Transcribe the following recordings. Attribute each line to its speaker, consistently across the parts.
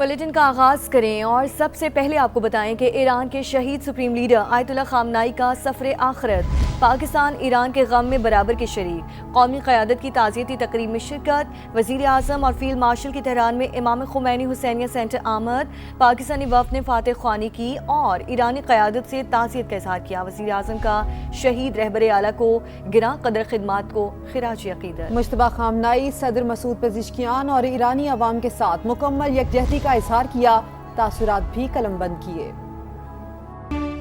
Speaker 1: Bulletin का आगाज करें और सबसे पहले आपको बताएं कि ईरान के शहीद सुप्रीम लीडर आयतुल्लाह खामनाई का सफ़र आखिरत, पाकिस्तान ईरान के गम में बराबर के शरीक, कौमी क़यादत की ताज़ियती तकरीब में शिरकत, वज़ीर आज़म और फील्ड मार्शल की तेहरान में इमाम खुमैनी हुसैनिया सेंटर आमद, पाकिस्तानी वफ़द ने फातह ख्वानी की और ईरानी क़यादत से ताज़ियत का इज़हार किया। वज़ीर आज़म का शहीद रहबर आला को गिरां कदर खिदमात को खिराज अक़ीदत।
Speaker 2: मुश्तबा खामनाई सदर मसूद पेज़ेश्कियान और ईरानी अवाम के साथ मुकम्मल यकजहती का इजहार किया, तासुरात भी कलमबंद किए।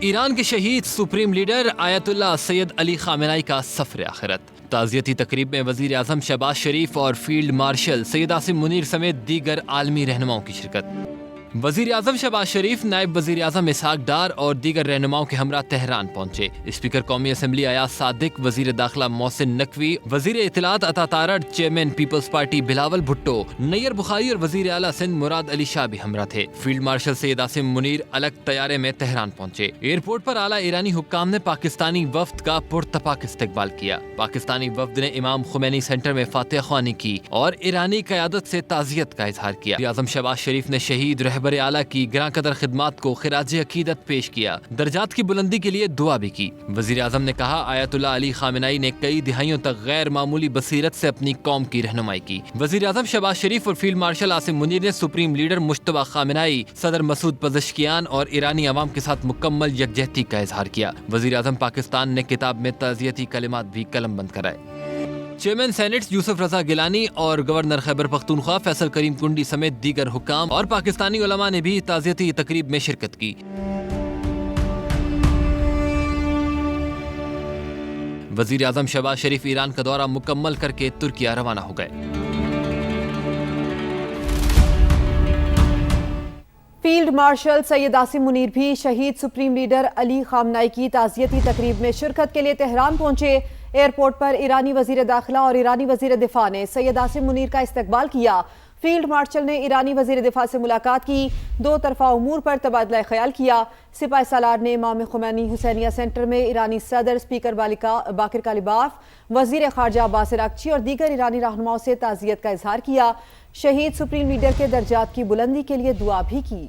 Speaker 3: ईरान के शहीद supreme leader Ayatollah Syed Ali Khamenei का सफ़र आखिरत। ताज़ियती तकरीब में वज़ीर आज़म शहबाज शरीफ और फील्ड मार्शल सैयद आसिम मुनीर समेत दीगर आलमी रहनुमाओं की शिरकत। वज़ीर आज़म शहबाज शरीफ, नायब वज़ीर आज़म इसहाक डार और दीगर रहनुमाओं के हमरा तेहरान पहुंचे। स्पीकर कौमी असम्बली अयाज सादिक, वज़ीर दाखिला मोहसिन नकवी, वज़ीर इत्तलात Ata Tarar, chairman peoples party Bilawal Bhutto, Nayyar Bukhari और वज़ीर आला सिंध मुराद अली शाह भी हमरा थे। फील्ड मार्शल सैयद आसिम मुनीर अलग तैयारे में तेहरान पहुंचे। एयरपोर्ट पर आला ईरानी हुक्काम ने पाकिस्तानी वफ़द का पुरतपाक इस्तकबाल किया। पाकिस्तानी वफ़द ने इमाम खुमैनी सेंटर में फातह ख्वानी की और ईरानी क़यादत से ताज़ियत का इजहार किया। वज़ीर आज़म शहबाज शरीफ ने शहीद रहबर आला की गिरां कदर खिदमात को खिराज अकीदत पेश किया, दर्जात की बुलंदी के लिए दुआ भी की। वज़ीर आज़म ने कहा, आयतुल्लाह अली खामेनाई ने कई दिहाइयों तक गैर मामूली बसीरत से अपनी कौम की रहनुमाई की। वज़ीर आज़म शहबाज शरीफ और फील्ड मार्शल आसिम मुनीर ने सुप्रीम लीडर मुश्तबा खामेनाई, सदर मसूद पेज़ेश्कियान और ईरानी अवाम के साथ मुकम्मल यकजहती का इजहार किया। वज़ीर आज़म पाकिस्तान ने किताब में ताज़ियती कलिमात भी कलमबंद कराए। चेयरमैन सेनेट यूसुफ रजा गिलानी और गवर्नर खैबर पख्तूनख्वा फैसल करीम कुंडी समेत दीगर हुक्काम और पाकिस्तानी उलमा ने भी ताज़ियती तकरीब में शिरकत की। वज़ीर आज़म शहबाज शरीफ ईरान का दौरा मुकम्मल करके तुर्किया रवाना हो गए।
Speaker 2: फील्ड मार्शल सैयद आसिम मुनीर भी शहीद सुप्रीम लीडर अली खामनाई की ताज़ियती तकरीब में शिरकत के लिए तेहरान पहुंचे। एयरपोर्ट पर ईरानी वज़ीर दाखिला और ईरानी वज़ीर दिफा ने सैयद आसिम मुनीर का इस्तकबाल किया। फील्ड मार्शल ने ईरानी वज़ीर दिफा से मुलाकात की, दो तरफा उमूर पर तबादला ख्याल किया। सिपाही सालार ने इमाम खुमैनी हुसैनिया सेंटर में ईरानी सदर स्पीकर बाकिर कालिबाफ, वज़ीर ख़ारजा अब्बास अरागची और दीगर ईरानी रहनुमाओं से ताज़ियत का इजहार किया। शहीद सुप्रीम लीडर के दर्जात की बुलंदी के लिए दुआ भी की।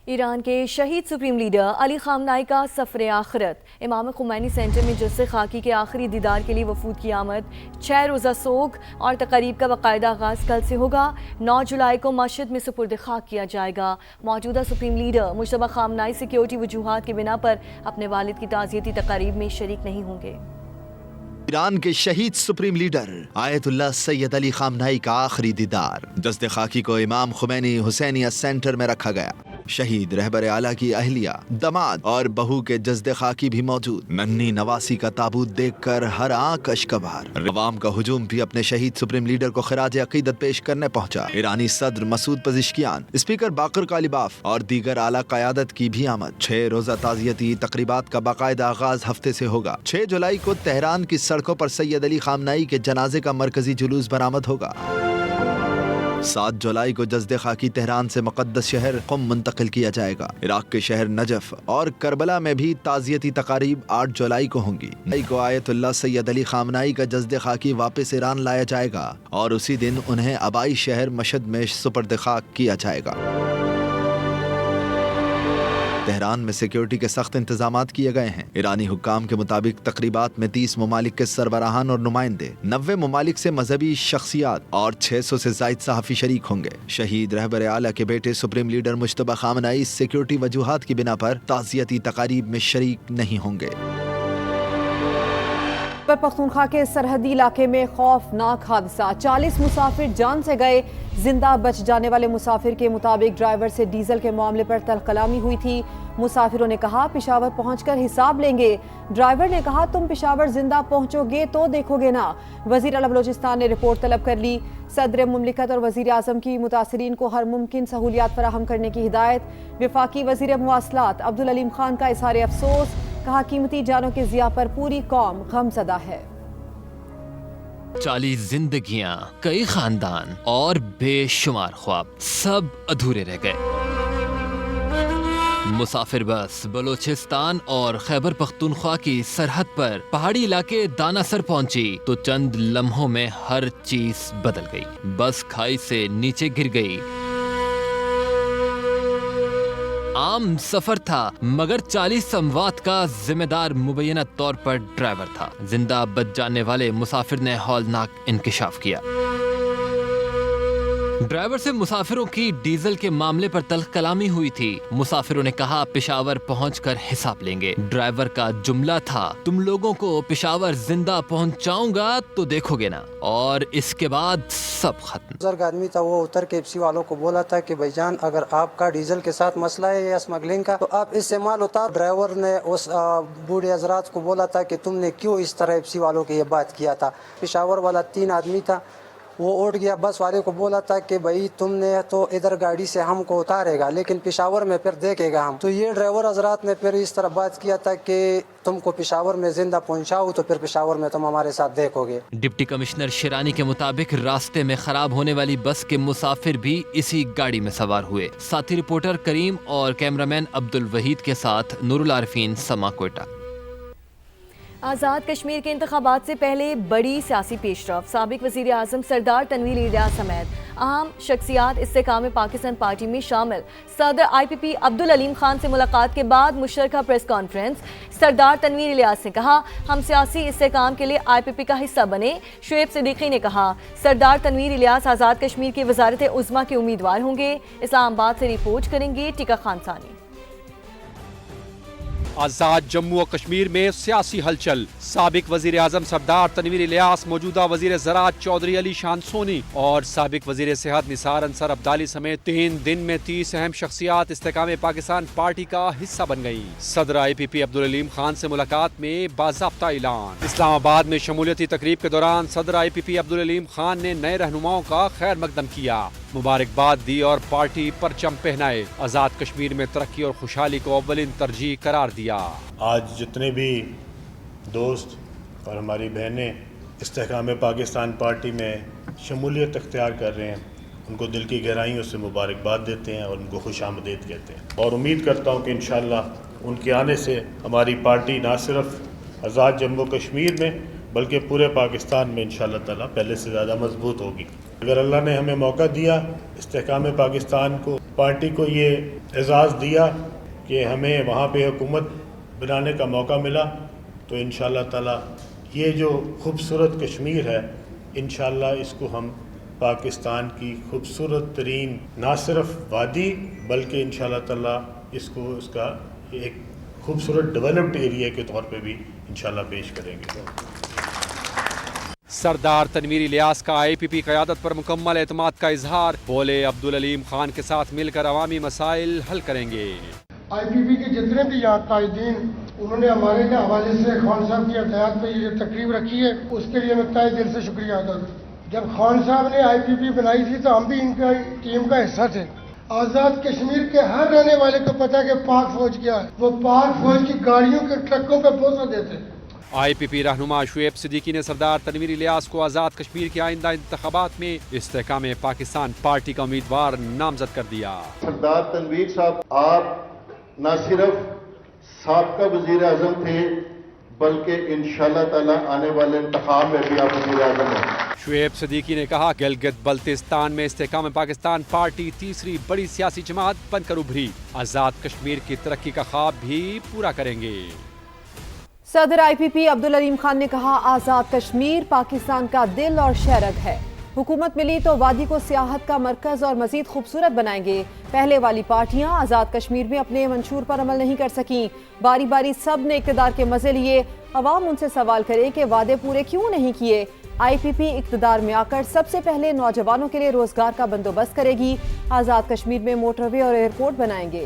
Speaker 1: ईरान के शहीद सुप्रीम लीडर अली खामनाई का सफ़र आखिरत, इमाम खुमैनी सेंटर में जस्से खाकी के आखिरी दीदार के लिए वफूद की आमद। 6 रोज़ा सोग और तकरीब का बाकायदा आगाज़ कल से होगा। 9 जुलाई को मस्जिद में सुपुर्द खाक किया जाएगा। मौजूदा supreme leader Mojtaba Khamenei security वजूहात की बिना पर अपने वालिद की ताज़ियती तकरीब में शरीक नहीं होंगे।
Speaker 4: ईरान के शहीद supreme leader Ayatollah Syed Ali खामनाई का आखिरी दीदार। दस्ते खाकी को इमाम खुमैनी हुसैनिया सेंटर में रखा गया। शहीद रहबर आला की अहलिया, दमाद और बहू के जज्दे खाकी भी मौजूद। नन्ही नवासी का ताबूत देखकर हर आंख अश्कबार। अवाम का हुजूम भी अपने शहीद सुप्रीम लीडर को खिराज अकीदत पेश करने पहुंचा। ईरानी सदर मसूद पेज़ेश्कियान, स्पीकर बाकिर कालिबाफ और दीगर आला क़यादत की भी आमद। 6 रोज़ा ताज़ियती तकरीबात का बाकायदा आगाज हफ्ते से होगा। 6 जुलाई को तेहरान की सड़कों पर सैयद अली खामनाई के जनाजे का मरकजी जुलूस बरामद होगा। 7 जुलाई को जज्दे खाकी तेहरान से मुक़द्दस शहर क़ुम मुंतकिल किया जाएगा। इराक के शहर नजफ और करबला में भी ताज़ियती तकारीब 8 जुलाई को होंगी। मई को आयतुल्लाह सैयद अली खामनाई का जज्दे खाकी वापस ईरान लाया जाएगा और उसी दिन उन्हें आबाई शहर मशहद में सुपुर्द खाक किया जाएगा। तेहरान में सिक्योरिटी के सख्त इंतजामात किए गए हैं। ईरानी हुक्काम के मुताबिक तकरीबात में 30 ममालिक के सरबराहान और नुमाइंदे, 90 ममालिक से मजहबी शख्सियात और 600 से जायद सहाफ़ी शरीक होंगे। शहीद रहबर आला के बेटे supreme leader Mojtaba Khamenei security वजूहात की बिना पर ताज़ियती तकारीब में शरीक नहीं होंगे।
Speaker 2: खैबर पख्तूनख्वा के सरहदी इलाके में खौफनाक हादसा, 40 मुसाफिर जान से गए। जिंदा बच जाने वाले मुसाफिर के मुताबिक ड्राइवर से डीजल के मामले पर तलकलामी हुई थी। मुसाफिरों ने कहा पेशावर पहुंचकर हिसाब लेंगे। ड्राइवर ने कहा तुम पेशावर जिंदा पहुंचोगे तो देखोगे ना। वजीर आला बलोचिस्तान ने रिपोर्ट तलब कर ली। सदर मुमलिकत और वजीर आजम की मुतासरीन को हर मुमकिन सहूलियात फराहम करने की हिदायत। विफाकी वजीर मुवासलात अब्दुल अलीम खान का इज़हार अफसोस, कहा कीमती जानों के ज़िया पर पूरी कौम गमज़दा है।
Speaker 3: 40 जिंदगियां, कई खानदान और बेशुमार ख्वाब सब अधूरे रह गए। मुसाफिर बस बलोचिस्तान और खैबर पख्तूनख्वा की सरहद पर पहाड़ी इलाके दानासर पहुंची तो चंद लम्हों में हर चीज बदल गई। बस खाई से नीचे गिर गई। आम सफर था, मगर 40 अमवात का जिम्मेदार मुबैना तौर पर ड्राइवर था। जिंदा बच जाने वाले मुसाफिर ने हौलनाक इंकिशाफ किया। ड्राइवर से मुसाफिरों की डीजल के मामले पर तल्ख कलामी हुई थी। मुसाफिरों ने कहा पेशावर पहुंचकर हिसाब लेंगे। ड्राइवर का जुमला था, तुम लोगों को पेशावर जिंदा पहुंचाऊंगा तो देखोगे ना। और इसके बाद सब खत्म।
Speaker 5: बुजुर्ग आदमी था, वो उतर के एफसी वालों को बोला था कि भाईजान अगर आपका डीजल के साथ मसला है या स्मगलिंग का तो आप इससे माल उतार। ड्राइवर ने उस बूढ़े हजरात को बोला था कि तुमने क्यों इस तरह एफसी वालों की ये बात किया था। पेशावर वाला 3 आदमी था, वो उठ गया। बस वाले को बोला था कि भाई तुमने तो इधर गाड़ी से हमको उतारेगा लेकिन पेशावर में फिर देखेगा हम। तो ये ड्राइवर हजरात ने फिर इस तरह बात किया था कि तुमको पेशावर में जिंदा पहुंचाओ तो फिर पेशावर में तुम हमारे साथ देखोगे।
Speaker 3: डिप्टी कमिश्नर शिरानी के मुताबिक रास्ते में खराब होने वाली बस के मुसाफिर भी इसी गाड़ी में सवार हुए। साथी रिपोर्टर करीम और कैमरामैन अब्दुल वहीद के साथ नूरुल आरिफीन, समा, कोयटा।
Speaker 1: आज़ाद कश्मीर के इंतखाबात से पहले बड़ी सियासी पेशरफ। साबिक वज़ीर आज़म सरदार तनवीर इलियास समेत अहम शख्सियात इस्तेकाम पाकिस्तान पार्टी में शामिल। सदर IPP अब्दुल अलीम खान से मुलाकात के बाद मुश्तरका प्रेस कॉन्फ्रेंस। सरदार तनवीर इलियास ने कहा हम सियासी इस्तेकाम के लिए IPP का हिस्सा बने। शुएब सिद्दीकी ने कहा सरदार तनवीर इलियास आज़ाद कश्मीर की वज़ारत उज़्मा के उम्मीदवार होंगे। इस्लामाबाद से रिपोर्ट करेंगे टिका खान सानी।
Speaker 6: आज़ाद जम्मू और कश्मीर में सियासी हलचल। साबिक वजीर आजम सरदार तनवीर इलियास, मौजूदा वजीर ज़राअत चौधरी अली शान सोनी और साबिक वजीर सेहत निसार अंसर अब्दाली समेत 3 दिन में 30 अहम शख्सियात इस्तेकाम पाकिस्तान पार्टी का हिस्सा बन गयी। सदर IPP अब्दुल अलीम खान से मुलाकात में बाज़ाब्ता ऐलान। इस्लामाबाद में शमूलियती तकरीब के दौरान सदर IPP अब्दुल अलीम खान ने नए रहनुमाओं का खैर मकदम किया, मुबारकबाद दी और पार्टी परचम पहनाए। आज़ाद कश्मीर में तरक्की और खुशहाली को अव्वलिन तरजीह करार दिया।
Speaker 7: आज जितने भी दोस्त और हमारी बहनें इस्तेहकाम पाकिस्तान पार्टी में शमूलियत अख्तियार कर रहे हैं, उनको दिल की गहराइयों से मुबारकबाद देते हैं और उनको खुशामदीद कहते हैं। और उम्मीद करता हूँ कि इंशाअल्लाह उनके आने से हमारी पार्टी ना सिर्फ आज़ाद जम्मू कश्मीर में बल्कि पूरे पाकिस्तान में इंशाअल्लाह ताला पहले से ज़्यादा मजबूत होगी। अगर अल्लाह ने हमें मौका दिया, इस्तेहकाम पाकिस्तान को, पार्टी को ये एजाज़ दिया कि हमें वहाँ पे हुकूमत बनाने का मौका मिला, तो इंशाअल्लाह ताला ये जो खूबसूरत कश्मीर है, इंशाअल्लाह इसको हम पाकिस्तान की खूबसूरत तरीन ना सिर्फ वादी बल्कि इंशाअल्लाह ताला इसको इसका एक खूबसूरत डेवलप्ड एरिया के तौर पे भी इंशाअल्लाह पेश करेंगे।
Speaker 6: सरदार तनवीर इलियास का IPP क़यादत पर मुकम्मल एतमाद का इजहार। बोले अब्दुल अलीम खान के साथ मिलकर अवामी मसाइल हल करेंगे।
Speaker 8: IPP के जितने भी यहाँ कायदीन, उन्होंने हमारे हवाले से खान साहब की हदायत पर ये तकरीब रखी है, उसके लिए मैं तहे दिल से शुक्रिया अदा करता। जब खान साहब ने IPP बनाई थी तो हम भी इनका टीम का हिस्सा थे। आज़ाद कश्मीर के हर रहने वाले को पता है कि पाक फौज क्या है। वो पाक फौज की गाड़ियों के ट्रकों पर भरोसा देते।
Speaker 6: IPP रहनुमा शुएब सिद्दीकी ने सरदार तनवीर इलियास को आज़ाद कश्मीर के आइंदा इंतखाबात में इस्तेहकाम पाकिस्तान पार्टी का उम्मीदवार नामजद कर दिया।
Speaker 9: सरदार तनवीर साहब, आप न सिर्फ साबका वजीर आजम थे बल्कि इंशाअल्लाह ताला आने वाले इंतखाब में भी आप वजीर आजम हैं।
Speaker 6: शुएब सिद्दीकी ने कहा गिलगित बल्तिस्तान में इस्तेहकाम पाकिस्तान पार्टी तीसरी बड़ी सियासी जमात बनकर उभरी। आज़ाद कश्मीर की तरक्की का ख्वाब भी पूरा करेंगे।
Speaker 2: सदर IPP अब्दुल अलीम खान ने कहा आज़ाद कश्मीर पाकिस्तान का दिल और शहरग है। हुकूमत मिली तो वादी को सियाहत का मरकज और मजीद खूबसूरत बनाएंगे। पहले वाली पार्टियां आज़ाद कश्मीर में अपने मंशूर पर अमल नहीं कर सकी। बारी बारी सब ने इक़्तिदार के मजे लिए। अवाम उनसे सवाल करे कि वादे पूरे क्यों नहीं किए। IPP इक़्तिदार में आकर सबसे पहले नौजवानों के लिए रोजगार का बंदोबस्त करेगी। आज़ाद कश्मीर में मोटरवे और एयरपोर्ट बनाएंगे।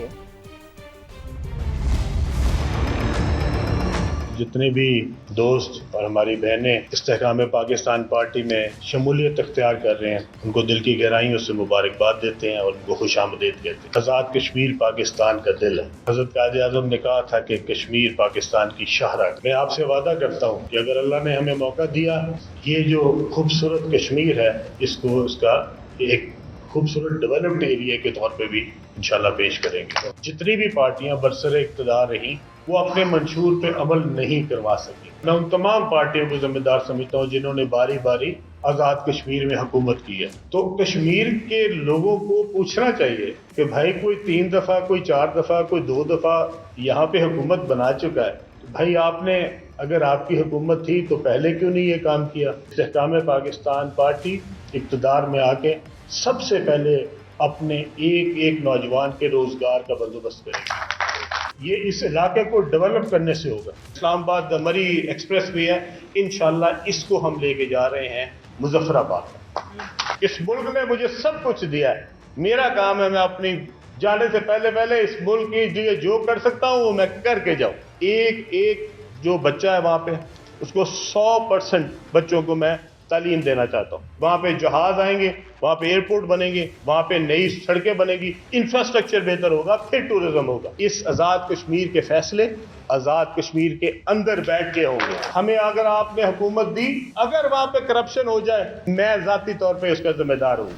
Speaker 7: जितने भी दोस्त और हमारी बहनें इस्तेहकाम पाकिस्तान पार्टी में शमूलियत अख्तियार कर रहे हैं, उनको दिल की गहराइयों से मुबारकबाद देते हैं और उनको खुशामदीद कहते हैं। आज़ाद कश्मीर पाकिस्तान का दिल है। हज़रत कायद आज़म ने कहा था कि कश्मीर पाकिस्तान की शाहराह। मैं आपसे वादा करता हूँ कि अगर अल्लाह ने हमें मौका दिया, ये जो खूबसूरत कश्मीर है, इसको इसका एक खूबसूरत डेवलप्ड एरिया के तौर पे भी इंशाल्लाह पेश करेंगे। जितनी भी पार्टियां बरसरे इक़्तिदार रही, वो अपने मंशूर पे अमल नहीं करवा सकी। मैं उन तमाम पार्टियों को जिम्मेदार समझता हूँ जिन्होंने बारी बारी आज़ाद कश्मीर में हुकूमत की है, तो कश्मीर के लोगों को पूछना चाहिए कि भाई कोई 3 दफ़ा, कोई 4 दफ़ा, कोई 2 दफ़ा यहाँ पे हुकूमत बना चुका है, तो भाई आपने अगर आपकी हुकूमत थी तो पहले क्यों नहीं ये काम किया। इस्तेहकाम पाकिस्तान पार्टी इक़्तिदार में आके सबसे पहले अपने एक एक नौजवान के रोज़गार का बंदोबस्त करेगी। ये इस इलाके को डेवलप करने से होगा। इस्लामाबाद दमरी एक्सप्रेस वे है, इंशाल्लाह इसको हम लेके जा रहे हैं मुजफ्फराबाद। इस मुल्क ने मुझे सब कुछ दिया है, मेरा काम है मैं अपनी जाने से पहले इस मुल्क की जो कर सकता हूँ वो मैं करके जाऊँ। एक एक जो बच्चा है वहाँ पे उसको 100% बच्चों को मैं तालीम देना चाहता हूँ। वहाँ पे जहाज आएंगे, वहाँ पे एयरपोर्ट बनेंगे, वहाँ पे नई सड़कें बनेगी, इंफ्रास्ट्रक्चर बेहतर होगा, फिर टूरिज्म होगा। इस आज़ाद कश्मीर के फैसले आज़ाद कश्मीर के अंदर बैठ के होंगे। हमें अगर आपने हुकूमत दी, अगर वहाँ पे करप्शन हो जाए, मैं ज़ाती तौर पे इसका जिम्मेदार हूँ।